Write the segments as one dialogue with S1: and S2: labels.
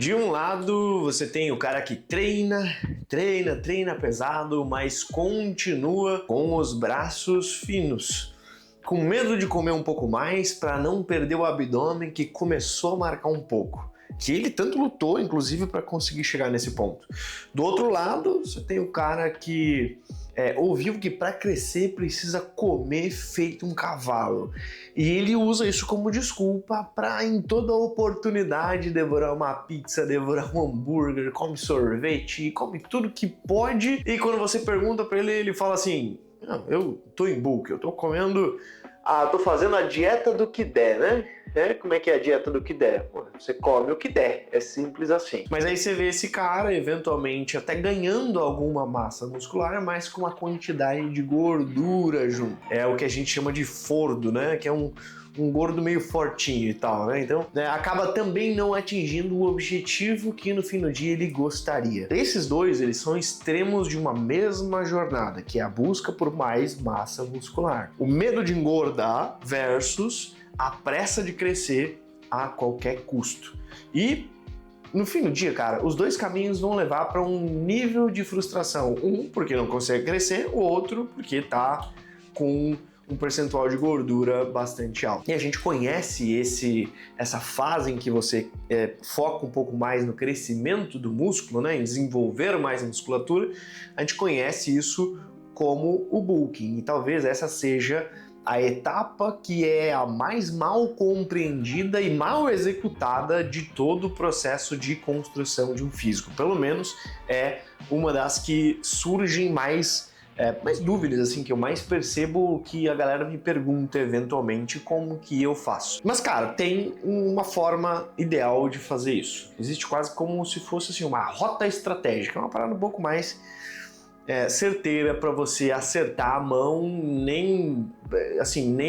S1: De um lado, você tem o cara que treina pesado, mas continua com os braços finos, com medo de comer um pouco mais para não perder o abdômen que começou a marcar um pouco. Que ele tanto lutou, inclusive, para conseguir chegar nesse ponto. Do outro lado, você tem o cara que ouviu que para crescer precisa comer feito um cavalo. E ele usa isso como desculpa para, em toda oportunidade, devorar uma pizza, devorar um hambúrguer, come sorvete, come tudo que pode. E quando você pergunta para ele, ele fala assim: não, eu tô em bulk, eu tô comendo... tô fazendo a dieta do que der, né? Como é que é a dieta do que der? Pô, você come o que der, é simples assim. Mas aí você vê esse cara, eventualmente, até ganhando alguma massa muscular, mas com uma quantidade de gordura junto. É o que a gente chama de fordo, né? Que é um gordo meio fortinho e tal, né? Então, acaba também não atingindo o objetivo que no fim do dia ele gostaria. Esses dois, eles são extremos de uma mesma jornada, que é a busca por mais massa muscular. O medo de engordar versus a pressa de crescer a qualquer custo. E no fim do dia, cara, os dois caminhos vão levar para um nível de frustração. Um, porque não consegue crescer, o outro, porque tá com um percentual de gordura bastante alto. E a gente conhece essa fase em que você foca um pouco mais no crescimento do músculo, né, em desenvolver mais a musculatura. A gente conhece isso como o bulking. E talvez essa seja a etapa que é a mais mal compreendida e mal executada de todo o processo de construção de um físico. Pelo menos é uma das que surgem mais dúvidas, assim, que eu mais percebo que a galera me pergunta eventualmente como que eu faço. Mas, cara, tem uma forma ideal de fazer isso. Existe quase como se fosse assim, uma rota estratégica, uma parada um pouco mais certeira para você acertar a mão, nem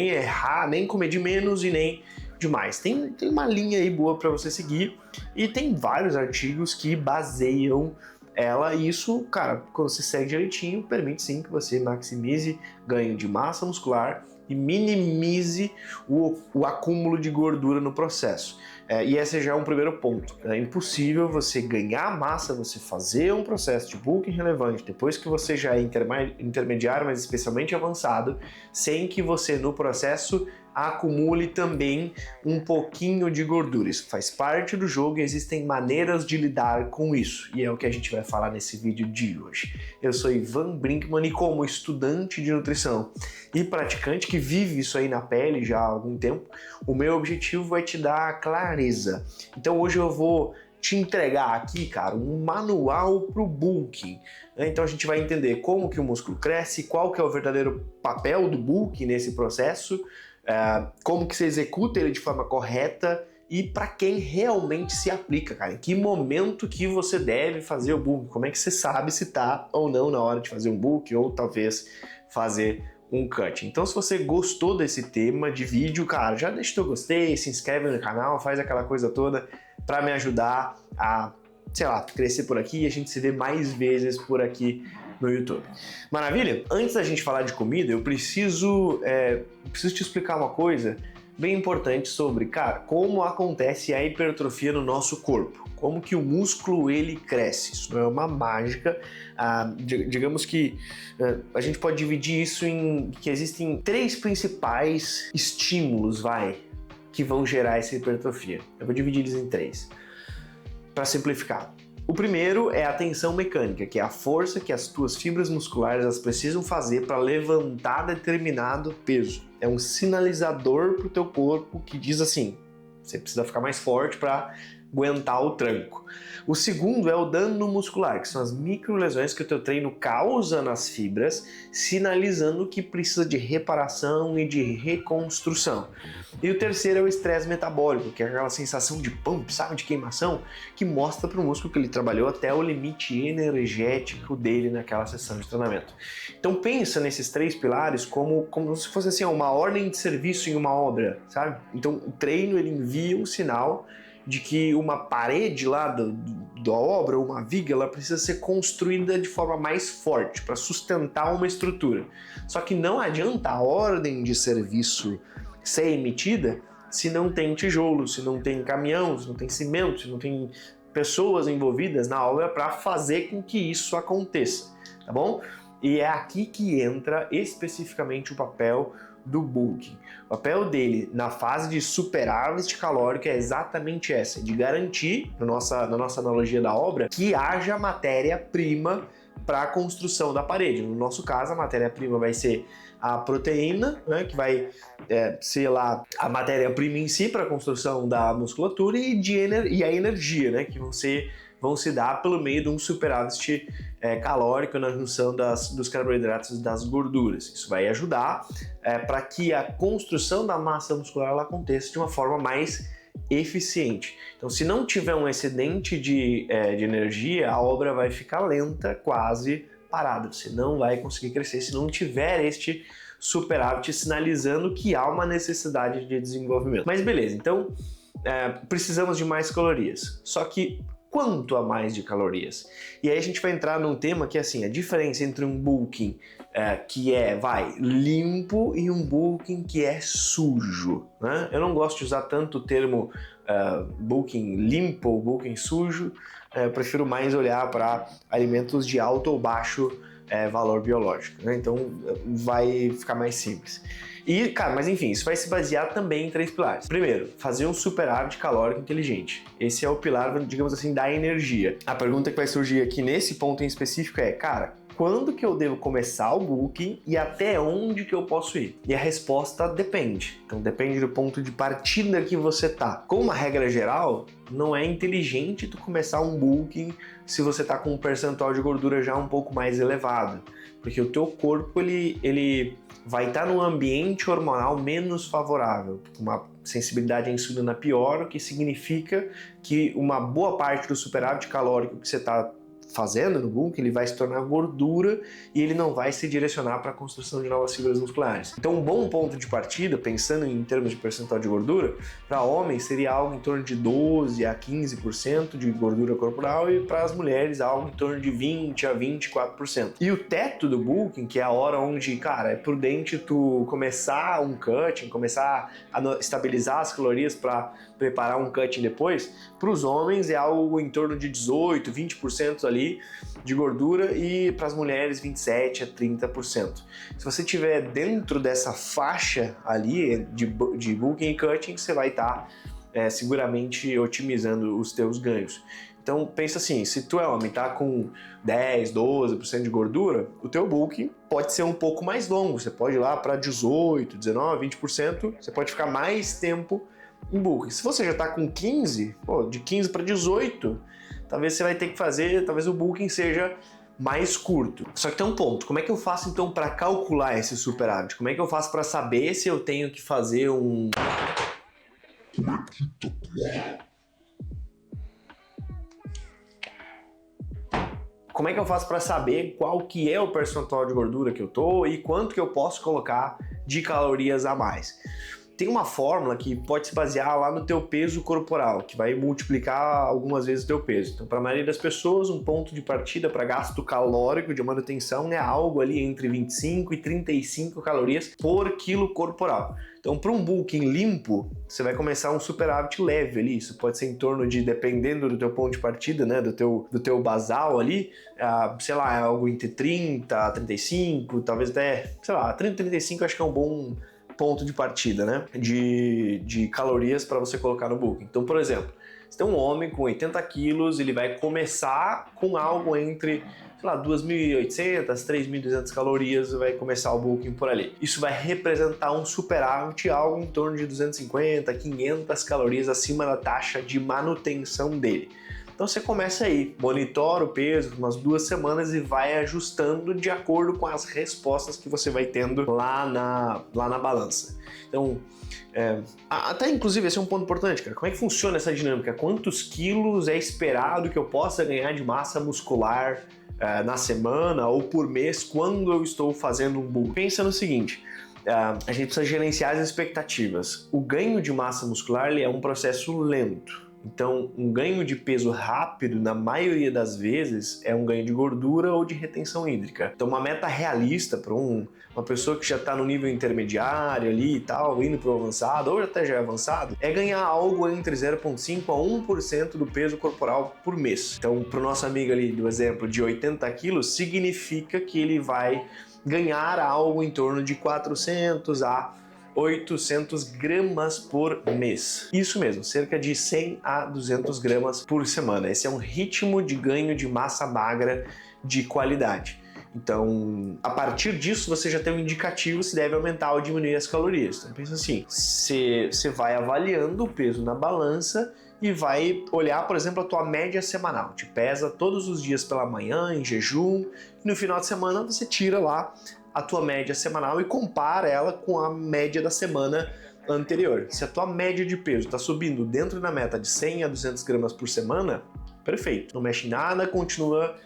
S1: errar, nem comer de menos e nem demais. Tem uma linha aí boa para você seguir e tem vários artigos que baseiam ela, e isso, cara, quando você segue direitinho, permite sim que você maximize ganho de massa muscular e minimize o acúmulo de gordura no processo. E esse já é um primeiro ponto. É impossível você ganhar massa, você fazer um processo de bulking relevante depois que você já é intermediário, mas especialmente avançado, sem que você no processo acumule também um pouquinho de gordura. Isso faz parte do jogo e existem maneiras de lidar com isso. E é o que a gente vai falar nesse vídeo de hoje. Eu sou Ivan Brinkman e como estudante de nutrição e praticante que vive isso aí na pele já há algum tempo, o meu objetivo é te dar clareza. Então hoje eu vou te entregar aqui, cara, um manual para o bulking. Então a gente vai entender como que o músculo cresce, qual que é o verdadeiro papel do bulking nesse processo, como que você executa ele de forma correta e para quem realmente se aplica, cara. Em que momento que você deve fazer o bulking? Como é que você sabe se tá ou não na hora de fazer um bulking ou talvez fazer um cut? Então, se você gostou desse tema de vídeo, cara, já deixa o teu gostei, se inscreve no canal, faz aquela coisa toda para me ajudar a, sei lá, crescer por aqui e a gente se vê mais vezes por aqui no YouTube. Maravilha? Antes da gente falar de comida, eu preciso te explicar uma coisa bem importante sobre, cara, como acontece a hipertrofia no nosso corpo. Como que o músculo ele cresce. Isso não é uma mágica. Digamos que a gente pode dividir isso em que existem três principais estímulos, que vão gerar essa hipertrofia. Eu vou dividir eles em três, para simplificar. O primeiro é a tensão mecânica, que é a força que as tuas fibras musculares elas precisam fazer para levantar determinado peso. É um sinalizador para o teu corpo que diz assim, você precisa ficar mais forte para aguentar o tranco. O segundo é o dano muscular, que são as microlesões que o teu treino causa nas fibras, sinalizando que precisa de reparação e de reconstrução. E o terceiro é o estresse metabólico, que é aquela sensação de pump, sabe, de queimação, que mostra para o músculo que ele trabalhou até o limite energético dele naquela sessão de treinamento. Então pensa nesses três pilares como se fosse assim, uma ordem de serviço em uma obra, sabe? Então o treino ele envia um sinal de que uma parede lá da obra, uma viga, ela precisa ser construída de forma mais forte para sustentar uma estrutura. Só que não adianta a ordem de serviço ser emitida se não tem tijolo, se não tem caminhão, se não tem cimento, se não tem pessoas envolvidas na obra para fazer com que isso aconteça, tá bom? E é aqui que entra especificamente o papel do bulking. O papel dele na fase de superávit calórico é exatamente essa, de garantir, na nossa analogia da obra, que haja matéria-prima para a construção da parede. No nosso caso, a matéria-prima vai ser a proteína, né, que vai ser lá a matéria-prima em si para a construção da musculatura e a energia, né, que vão se dar pelo meio de um superávit calórico na junção dos carboidratos e das gorduras. Isso vai ajudar para que a construção da massa muscular ela aconteça de uma forma mais eficiente. Então, se não tiver um excedente de energia, a obra vai ficar lenta, quase parada. Você não vai conseguir crescer se não tiver este superávit sinalizando que há uma necessidade de desenvolvimento. Mas beleza, então precisamos de mais calorias. Só que quanto a mais de calorias? E aí a gente vai entrar num tema que é assim, a diferença entre um bulking que é, limpo e um bulking que é sujo, né? Eu não gosto de usar tanto o termo bulking limpo ou bulking sujo, eu prefiro mais olhar para alimentos de alto ou baixo valor biológico, né? Então vai ficar mais simples. E, cara, mas enfim, isso vai se basear também em 3 pilares. Primeiro, fazer um superávit calórico inteligente. Esse é o pilar, digamos assim, da energia. A pergunta que vai surgir aqui nesse ponto em específico é, cara, quando que eu devo começar o bulking e até onde que eu posso ir? E a resposta depende. Então depende do ponto de partida que você tá. Como uma regra geral, não é inteligente tu começar um bulking se você tá com um percentual de gordura já um pouco mais elevado, porque o teu corpo ele vai estar num ambiente hormonal menos favorável, uma sensibilidade à insulina pior, o que significa que uma boa parte do superávit calórico que você está fazendo no bulking, ele vai se tornar gordura e ele não vai se direcionar para a construção de novas fibras musculares. Então, um bom ponto de partida, pensando em termos de percentual de gordura, para homens seria algo em torno de 12 a 15% de gordura corporal e para as mulheres algo em torno de 20 a 24%. E o teto do bulking, que é a hora onde, cara, é prudente tu começar um cutting, começar a estabilizar as calorias para preparar um cutting depois, para os homens é algo em torno de 18, 20% ali de gordura e para as mulheres 27 a 30%. Se você estiver dentro dessa faixa ali de bulking e cutting, você vai estar seguramente otimizando os teus ganhos. Então pensa assim, se tu é homem, tá com 10, 12% de gordura, o teu bulking pode ser um pouco mais longo, você pode ir lá para 18, 19, 20%, você pode ficar mais tempo em bulking. Se você já está com 15, de 15 para 18, talvez você vai ter que fazer, talvez o bulking seja mais curto. Só que tem um ponto, como é que eu faço então para calcular esse superávit? Como é que eu faço para saber se eu tenho que fazer um... Como é que eu faço para saber qual que é o percentual de gordura que eu tô e quanto que eu posso colocar de calorias a mais? Tem uma fórmula que pode se basear lá no teu peso corporal, que vai multiplicar algumas vezes o teu peso. Então, para a maioria das pessoas, um ponto de partida para gasto calórico de manutenção é algo ali entre 25 e 35 calorias por quilo corporal. Então, para um bulking limpo, você vai começar um superávit leve ali. Isso pode ser em torno de, dependendo do teu ponto de partida, né, do teu basal ali, sei lá, algo entre 30 a 35, talvez até, sei lá, 30 a 35 acho que é um bom ponto de partida, né, de calorias para você colocar no bulking. Então, por exemplo, se tem um homem com 80 quilos, ele vai começar com algo entre, sei lá, 2.800, 3.200 calorias, vai começar o bulking por ali. Isso vai representar um superávit, algo em torno de 250, 500 calorias acima da taxa de manutenção dele. Então você começa aí, monitora o peso por umas 2 semanas e vai ajustando de acordo com as respostas que você vai tendo lá na balança. Então, até inclusive esse é um ponto importante, cara. Como é que funciona essa dinâmica? Quantos quilos é esperado que eu possa ganhar de massa muscular na semana ou por mês quando eu estou fazendo um bulking? Pensa no seguinte, a gente precisa gerenciar as expectativas. O ganho de massa muscular ele é um processo lento. Então, um ganho de peso rápido, na maioria das vezes, é um ganho de gordura ou de retenção hídrica. Então, uma meta realista para uma pessoa que já está no nível intermediário ali e tal, indo para o avançado, ou até já é avançado, é ganhar algo entre 0,5% a 1% do peso corporal por mês. Então, para o nosso amigo ali do exemplo de 80 quilos, significa que ele vai ganhar algo em torno de 400 a 800 gramas por mês. Isso mesmo, cerca de 100 a 200 gramas por semana. Esse é um ritmo de ganho de massa magra de qualidade. Então, a partir disso, você já tem um indicativo se deve aumentar ou diminuir as calorias. Então, pensa assim, você vai avaliando o peso na balança e vai olhar, por exemplo, a tua média semanal. Te pesa todos os dias pela manhã, em jejum, e no final de semana você tira lá a tua média semanal e compara ela com a média da semana anterior. Se a tua média de peso está subindo dentro da meta de 100 a 200 gramas por semana, perfeito. Não mexe em nada, continua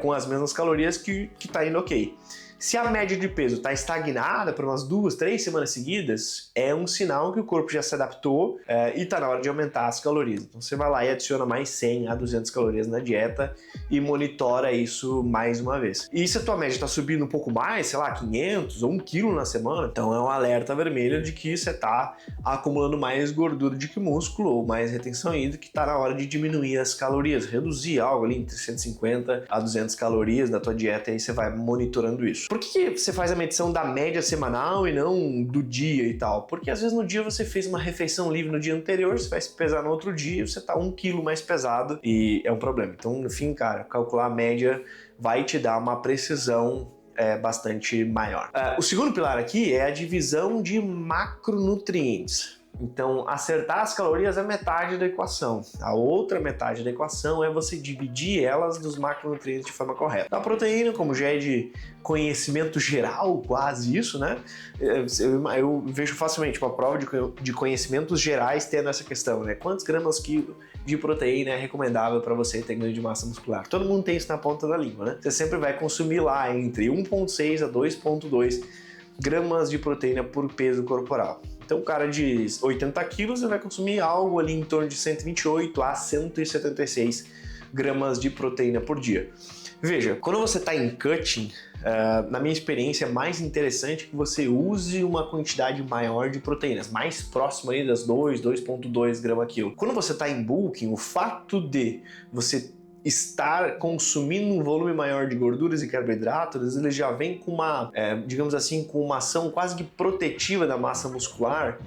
S1: com as mesmas calorias que está indo ok. Se a média de peso está estagnada por umas 2, 3 semanas seguidas, é um sinal que o corpo já se adaptou e está na hora de aumentar as calorias. Então você vai lá e adiciona mais 100 a 200 calorias na dieta e monitora isso mais uma vez. E se a tua média está subindo um pouco mais, sei lá, 500 ou 1 quilo na semana, então é um alerta vermelho de que você está acumulando mais gordura do que músculo ou mais retenção hídrica, que está na hora de diminuir as calorias, reduzir algo ali entre 150 a 200 calorias da tua dieta, e aí você vai monitorando isso. Por que você faz a medição da média semanal e não do dia e tal? Porque às vezes no dia você fez uma refeição livre no dia anterior, você vai se pesar no outro dia, você tá 1 quilo mais pesado e é um problema. Então, no fim, cara, calcular a média vai te dar uma precisão bastante maior. O segundo pilar aqui é a divisão de macronutrientes. Então, acertar as calorias é metade da equação. A outra metade da equação é você dividir elas dos macronutrientes de forma correta. A proteína, como já é de conhecimento geral, quase isso, né? Eu vejo facilmente uma prova de conhecimentos gerais tendo essa questão, né? Quantos gramas quilo de proteína é recomendável para você ter ganho de massa muscular? Todo mundo tem isso na ponta da língua, né? Você sempre vai consumir lá entre 1,6 a 2,2 gramas de proteína por peso corporal. Então, o cara de 80 quilos vai consumir algo ali em torno de 128 a 176 gramas de proteína por dia. Veja, quando você está em cutting, na minha experiência, é mais interessante que você use uma quantidade maior de proteínas, mais próximo aí das 2,2 gramas quilo. Quando você está em bulking, o fato de você estar consumindo um volume maior de gorduras e carboidratos, ele já vem com uma, digamos assim, com uma ação quase que protetiva da massa muscular,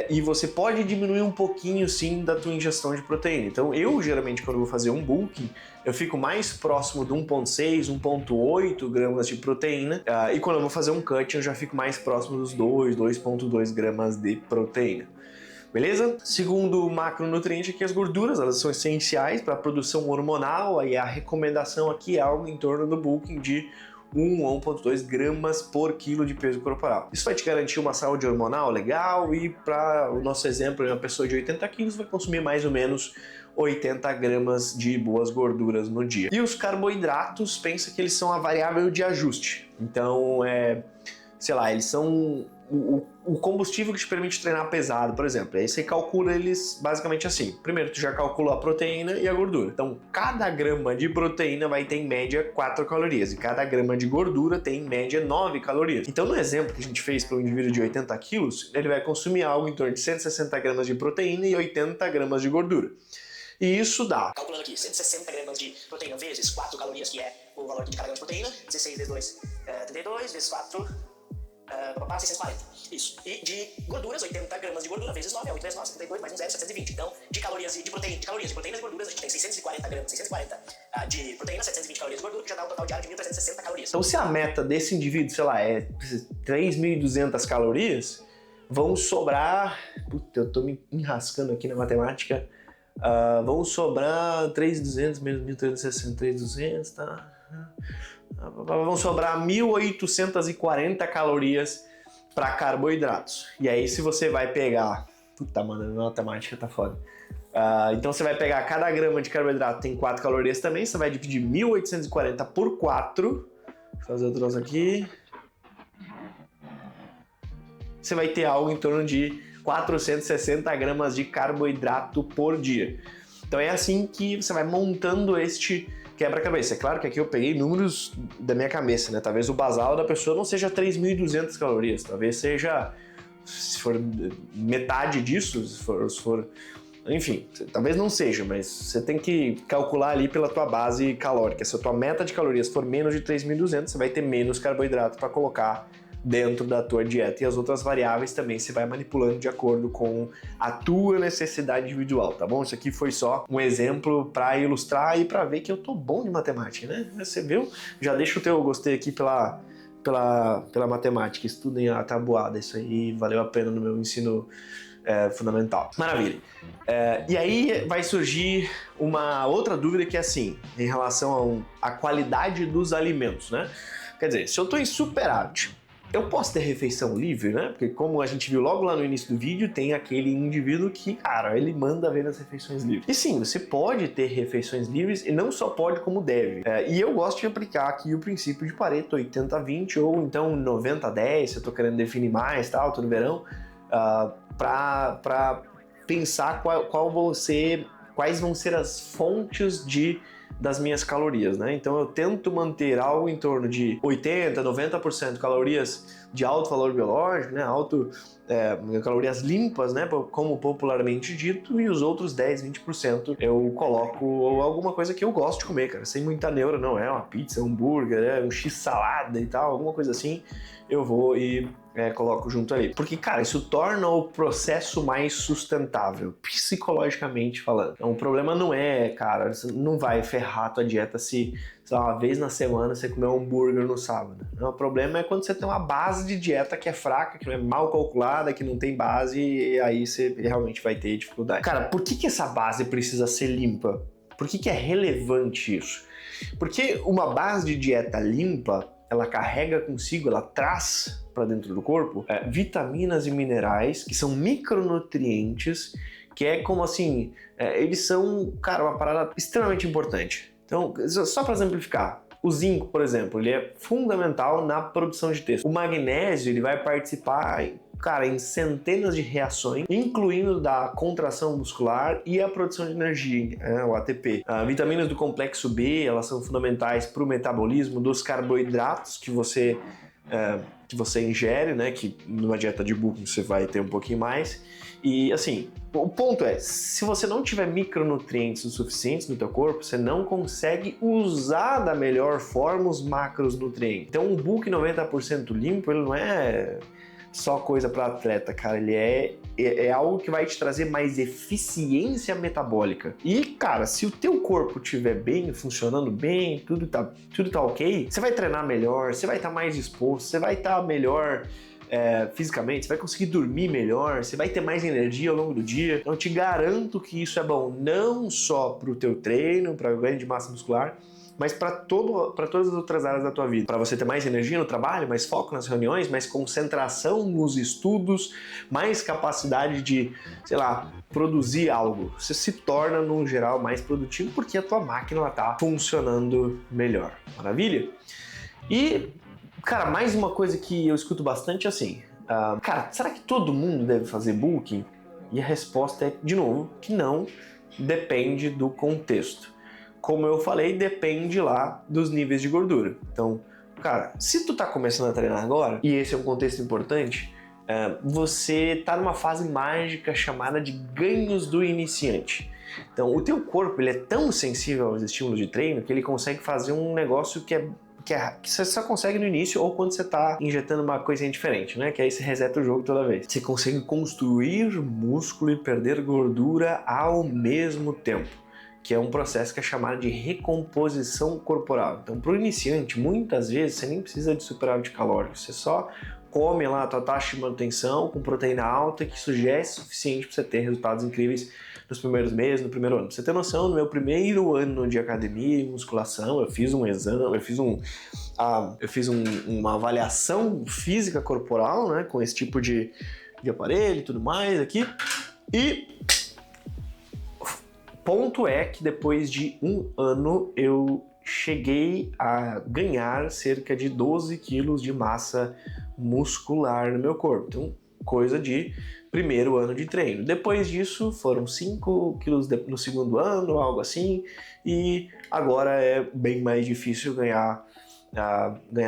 S1: e você pode diminuir um pouquinho, sim, da tua ingestão de proteína. Então, eu, geralmente, quando vou fazer um bulking, eu fico mais próximo de 1,6, 1,8 gramas de proteína, e quando eu vou fazer um cut, eu já fico mais próximo dos 2,2 gramas de proteína. Beleza? Segundo macronutriente aqui, as gorduras, elas são essenciais para a produção hormonal, e a recomendação aqui é algo em torno do bulking de 1 a 1,2 gramas por quilo de peso corporal. Isso vai te garantir uma saúde hormonal legal, e para o nosso exemplo, uma pessoa de 80 quilos vai consumir mais ou menos 80 gramas de boas gorduras no dia. E os carboidratos, pensa que eles são a variável de ajuste. Então, sei lá, eles são o combustível que te permite treinar pesado, por exemplo. Aí você calcula eles basicamente assim. Primeiro, tu já calculou a proteína e a gordura. Então, cada grama de proteína vai ter em média 4 calorias e cada grama de gordura tem em média 9 calorias. Então, no exemplo que a gente fez para um indivíduo de 80 quilos, ele vai consumir algo em torno de 160 gramas de proteína e 80 gramas de gordura. E isso dá,
S2: calculando aqui, 160 gramas de proteína vezes 4 calorias, que é o valor de cada grama de proteína, 16 vezes 2, 32, vezes 4... 640. Isso. E de gorduras, 80 gramas de gordura vezes 9, 8 vezes 9, 72, mais um 0, 720. Então, de calorias e de proteínas e gorduras, a gente tem 640 gramas, 640 de proteína, 720 calorias de gordura, que já dá um total diário de 1.360 calorias.
S1: Então, se a meta desse indivíduo, sei lá, é 3.200 calorias, vão sobrar... Puta, eu tô me enrascando aqui na matemática. Vão sobrar 3.200 menos 1.360, 3.200, tá? Vão sobrar 1.840 calorias para carboidratos. E aí, se você vai pegar... Puta, mano, a matemática tá foda. Então, você vai pegar cada grama de carboidrato tem 4 calorias também. Você vai dividir 1.840 por 4. Deixa eu fazer o troço aqui. Você vai ter algo em torno de 460 gramas de carboidrato por dia. Então é assim que você vai montando este quebra-cabeça. É claro que aqui eu peguei números da minha cabeça, né? Talvez o basal da pessoa não seja 3.200 calorias, talvez seja, se for metade disso, se for enfim, talvez não seja, mas você tem que calcular ali pela tua base calórica. Se a tua meta de calorias for menos de 3.200, você vai ter menos carboidrato para colocar dentro da tua dieta, e as outras variáveis também você vai manipulando de acordo com a tua necessidade individual, tá bom? Isso aqui foi só um exemplo para ilustrar e para ver que eu tô bom de matemática, né? Você viu? Já deixa o teu gostei aqui pela matemática, estudem a tabuada, isso aí valeu a pena no meu ensino fundamental. Maravilha. E aí vai surgir uma outra dúvida que é assim, em relação à qualidade dos alimentos, né? Quer dizer, se eu tô em superávit, eu posso ter refeição livre, né? Porque como a gente viu logo lá no início do vídeo, tem aquele indivíduo que, cara, ele manda ver nas refeições livres. E sim, você pode ter refeições livres e não só pode, como deve. E eu gosto de aplicar aqui o princípio de Pareto 80-20 ou então 90-10, se eu tô querendo definir mais, tal, todo verão, para pensar quais vão ser as fontes das minhas calorias, né? Então eu tento manter algo em torno de 80, 90% calorias de alto valor biológico, né? Calorias limpas, né? Como popularmente dito, e os outros 10, 20% eu coloco alguma coisa que eu gosto de comer, cara, sem muita neura, não é uma pizza, um hambúrguer, um x-salada e tal, alguma coisa assim, eu vou e coloco junto ali. Porque, cara, isso torna o processo mais sustentável, psicologicamente falando. Então, o problema não é, cara, você não vai ferrar a tua dieta se uma vez na semana você comer um hambúrguer no sábado. Não, o problema é quando você tem uma base de dieta que é fraca, que não é mal calculada, que não tem base, e aí você realmente vai ter dificuldade. Cara, por que essa base precisa ser limpa? Por que é relevante isso? Porque uma base de dieta limpa, ela carrega consigo, ela traz para dentro do corpo vitaminas e minerais que são micronutrientes, que é como assim, eles são, cara, uma parada extremamente importante. Então, só para exemplificar, o zinco, por exemplo, ele é fundamental na produção de texto. O magnésio, ele vai participar, cara, em centenas de reações, incluindo da contração muscular e a produção de energia, o ATP. Vitaminas do complexo B, elas são fundamentais para o metabolismo dos carboidratos que você ingere, né? Que numa dieta de bulking você vai ter um pouquinho mais. E assim, o ponto é, se você não tiver micronutrientes o suficientes no teu corpo, você não consegue usar da melhor forma os macronutrientes. Então um bulking 90% limpo, ele não é só coisa para atleta, cara, ele é algo que vai te trazer mais eficiência metabólica. E, cara, se o teu corpo estiver bem, funcionando bem, tudo tá ok, você vai treinar melhor, você vai estar mais disposto, você vai estar melhor fisicamente, você vai conseguir dormir melhor, você vai ter mais energia ao longo do dia. Então eu te garanto que isso é bom não só para o teu treino, para o ganho de massa muscular, mas para todas as outras áreas da tua vida. Para você ter mais energia no trabalho, mais foco nas reuniões, mais concentração nos estudos, mais capacidade de, sei lá, produzir algo. Você se torna, no geral, mais produtivo porque a tua máquina está funcionando melhor. Maravilha? E, cara, mais uma coisa que eu escuto bastante é assim, cara, será que todo mundo deve fazer bulking? E a resposta é, de novo, que não, depende do contexto. Como eu falei, depende lá dos níveis de gordura. Então, cara, se tu tá começando a treinar agora, e esse é um contexto importante, você tá numa fase mágica chamada de ganhos do iniciante. Então, o teu corpo, ele é tão sensível aos estímulos de treino que ele consegue fazer um negócio que você só consegue no início ou quando você tá injetando uma coisinha diferente, né? Que aí você reseta o jogo toda vez. Você consegue construir músculo e perder gordura ao mesmo tempo, que é um processo que é chamado de recomposição corporal. Então, para o iniciante, muitas vezes você nem precisa de superávit calórico, você só come lá a tua taxa de manutenção com proteína alta, que isso já é suficiente para você ter resultados incríveis nos primeiros meses, no primeiro ano. Pra você ter noção, no meu primeiro ano de academia e musculação, eu fiz um exame, eu fiz uma avaliação física corporal, né, com esse tipo de aparelho e tudo mais aqui, e ponto é que depois de um ano eu cheguei a ganhar cerca de 12 quilos de massa muscular no meu corpo. Então, coisa de primeiro ano de treino. Depois disso, foram 5 quilos no segundo ano, algo assim, e agora é bem mais difícil ganhar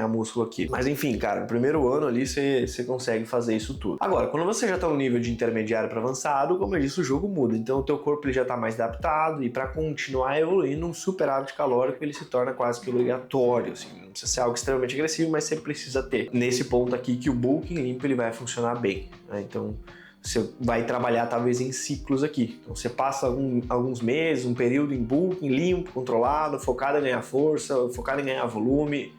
S1: músculo aqui. Mas enfim, cara, no primeiro ano ali você consegue fazer isso tudo. Agora, quando você já tá no nível de intermediário para avançado, como eu disse, o jogo muda. Então o teu corpo ele já tá mais adaptado e para continuar evoluindo, um superávit calórico ele se torna quase que obrigatório, assim. Não precisa ser algo extremamente agressivo, mas você precisa ter. Nesse ponto aqui que o bulking limpo ele vai funcionar bem, né? Então você vai trabalhar talvez em ciclos aqui. Então você passa alguns meses, um período em bulking limpo, controlado, focado em ganhar força, focado em ganhar volume,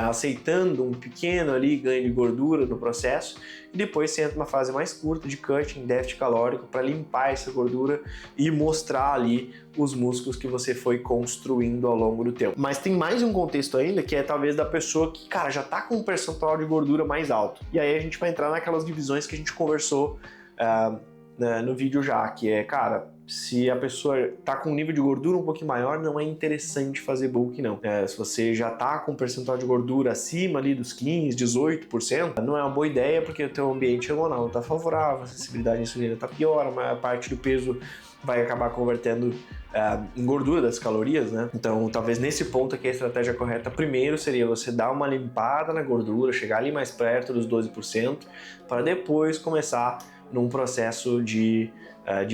S1: aceitando um pequeno ali ganho de gordura no processo, e depois você entra numa fase mais curta de cutting, déficit calórico, para limpar essa gordura e mostrar ali os músculos que você foi construindo ao longo do tempo. Mas tem mais um contexto ainda, que é talvez da pessoa que, cara, já tá com um percentual de gordura mais alto. E aí a gente vai entrar naquelas divisões que a gente conversou no vídeo já, que é, cara, se a pessoa tá com um nível de gordura um pouquinho maior, não é interessante fazer bulking, não. Se você já tá com um percentual de gordura acima ali dos 15, 18%, não é uma boa ideia, porque o teu ambiente hormonal não tá favorável, a sensibilidade à insulina tá pior, a maior parte do peso vai acabar convertendo em gordura das calorias, né? Então, talvez nesse ponto aqui a estratégia correta primeiro seria você dar uma limpada na gordura, chegar ali mais perto dos 12%, para depois começar num processo de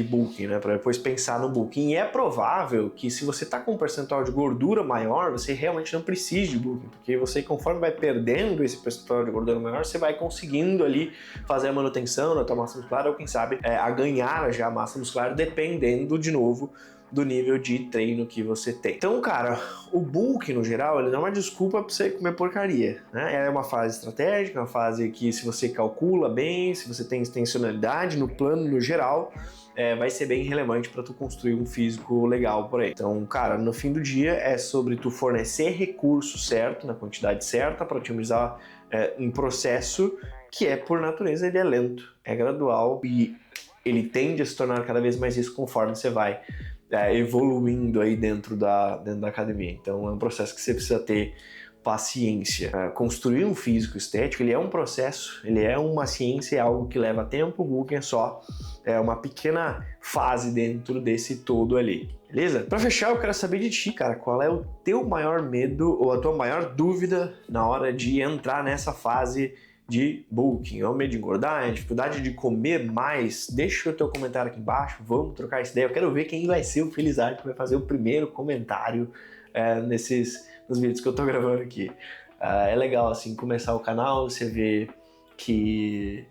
S1: bulking, né? Para depois pensar no bulking. E é provável que se você está com um percentual de gordura maior, você realmente não precise de bulking, porque você, conforme vai perdendo esse percentual de gordura maior, você vai conseguindo ali fazer a manutenção da tua massa muscular, ou quem sabe a ganhar já a massa muscular, dependendo, de novo, do nível de treino que você tem. Então, cara, o bulking no geral, ele não é uma desculpa para você comer porcaria, né? É uma fase estratégica, uma fase que, se você calcula bem, se você tem intencionalidade no plano no geral, vai ser bem relevante para tu construir um físico legal por aí. Então, cara, no fim do dia é sobre tu fornecer recurso certo, na quantidade certa, para otimizar um processo que por natureza, ele é lento, é gradual e ele tende a se tornar cada vez mais isso conforme você vai evoluindo aí dentro da academia. Então é um processo que você precisa ter paciência. Construir um físico estético, ele é um processo, ele é uma ciência, é algo que leva tempo. O bulking é só uma pequena fase dentro desse todo ali, beleza? Para fechar, eu quero saber de ti, cara, qual é o teu maior medo ou a tua maior dúvida na hora de entrar nessa fase de bulking? É o medo de engordar, é a dificuldade de comer mais? Deixa o teu comentário aqui embaixo, vamos trocar essa ideia. Eu quero ver quem vai ser o Felizardo que vai fazer o primeiro comentário nos vídeos que eu tô gravando aqui. É legal, assim, começar o canal, você vê que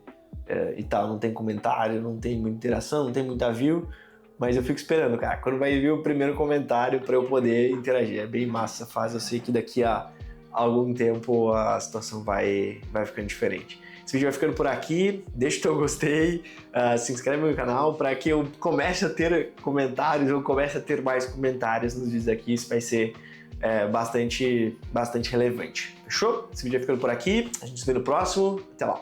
S1: e tal, não tem comentário, não tem muita interação, não tem muita view, mas eu fico esperando, cara, quando vai vir o primeiro comentário para eu poder interagir. É bem massa essa fase, eu sei que daqui a algum tempo a situação vai ficando diferente. Esse vídeo vai ficando por aqui, deixa o teu gostei, se inscreve no meu canal para que eu comece a ter comentários, ou comece a ter mais comentários nos vídeos aqui. Isso vai ser bastante relevante. Fechou? Esse vídeo vai ficando por aqui, a gente se vê no próximo, até lá!